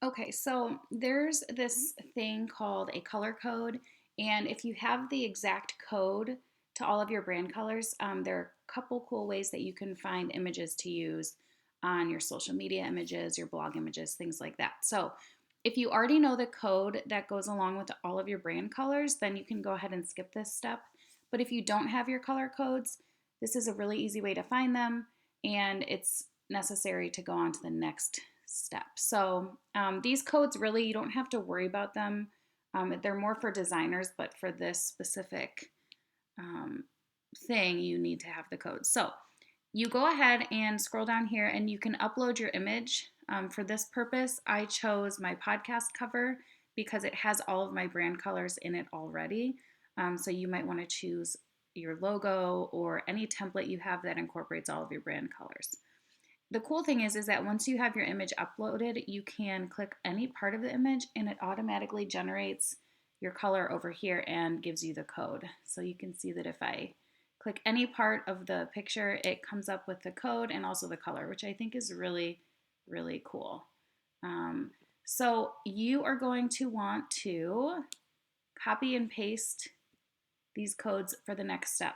Okay, so there's this thing called a color code, and if you have the exact code to all of your brand colors, there are a couple cool ways that you can find images to use on your social media images, your blog images, things like that. So if you already know the code that goes along with all of your brand colors, then you can go ahead and skip this step. But if you don't have your color codes, this is a really easy way to find them, and it's necessary to go on to the next step. So these codes really, you don't have to worry about them. They're more for designers, but for this specific um, thing, you need to have the codes. So you go ahead and scroll down here and you can upload your image. For this purpose, I chose my podcast cover because it has all of my brand colors in it already. So you might want to choose your logo or any template you have that incorporates all of your brand colors. The cool thing is that once you have your image uploaded, you can click any part of the image and it automatically generates your color over here and gives you the code. So you can see that if I click any part of the picture, it comes up with the code and also the color, which I think is really, really cool. Um, so you are going to want to copy and paste these codes for the next step.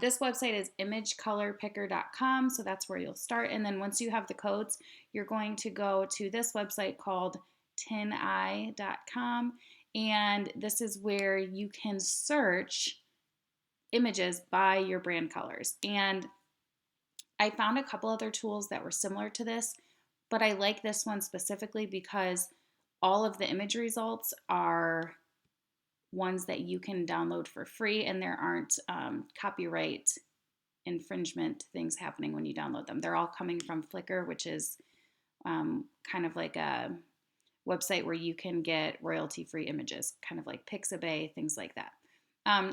This website is imagecolorpicker.com, so that's where you'll start. And then once you have the codes, you're going to go to this website called tineye.com, and this is where you can search images by your brand colors. And I found a couple other tools that were similar to this, but I like this one specifically because all of the image results are ones that you can download for free, and there aren't copyright infringement things happening when you download them. They're all coming from Flickr, which is kind of like a website where you can get royalty free images, kind of like Pixabay, things like that.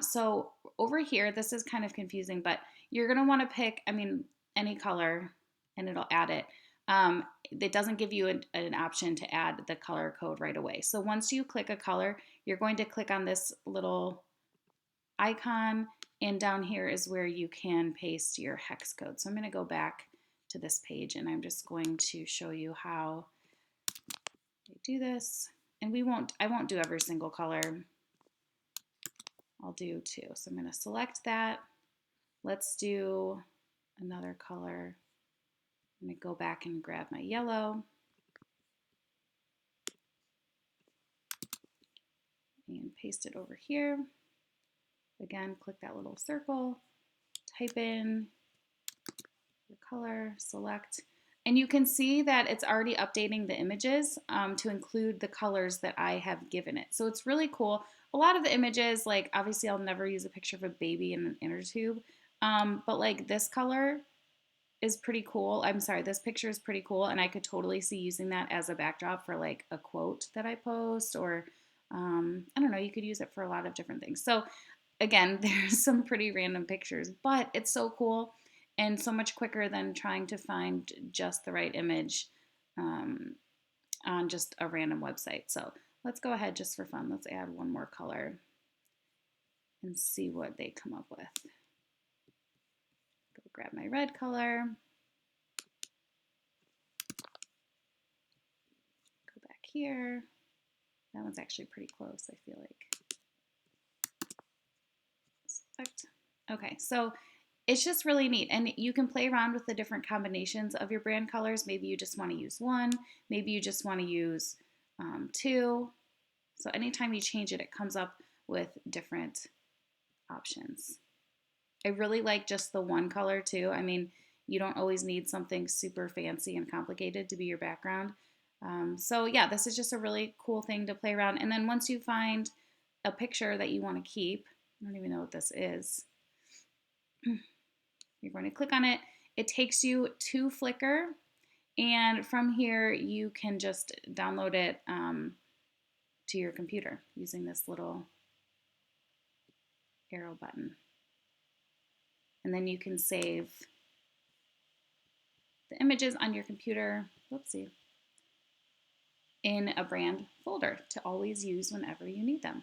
So over here, this is kind of confusing, but you're going to want to pick, any color and it'll add it. It doesn't give you an option to add the color code right away. So once you click a color, you're going to click on this little icon, and down here is where you can paste your hex code. So I'm going to go back to this page and I'm just going to show you how I do this. And I won't do every single color. I'll do two. So I'm going to select that. Let's do another color. I'm going to go back and grab my yellow and paste it over here. Again, click that little circle, type in your color, select, and you can see that it's already updating the images to include the colors that I have given it. So it's really cool. A lot of the images, like obviously I'll never use a picture of a baby in an inner tube, but like this color is pretty cool. I'm sorry, this picture is pretty cool, and I could totally see using that as a backdrop for like a quote that I post, or I don't know, you could use it for a lot of different things. So again, there's some pretty random pictures, but it's so cool and so much quicker than trying to find just the right image um, on just a random website. So let's go ahead just for fun. Let's add one more color and see what they come up with. Go grab my red color. Go back here. That one's actually pretty close, I feel like. Select. Okay, so it's just really neat, and you can play around with the different combinations of your brand colors. Maybe you just want to use one, maybe you just want to use two. So anytime you change it, it comes up with different options. I really like just the one color too. I mean, you don't always need something super fancy and complicated to be your background. So yeah, this is just a really cool thing to play around. And then once you find a picture that you want to keep, I don't even know what this is. You're going to click on it. It takes you to Flickr, and from here you can just download it to your computer using this little arrow button. And then you can save the images on your computer, whoopsie, in a brand folder to always use whenever you need them.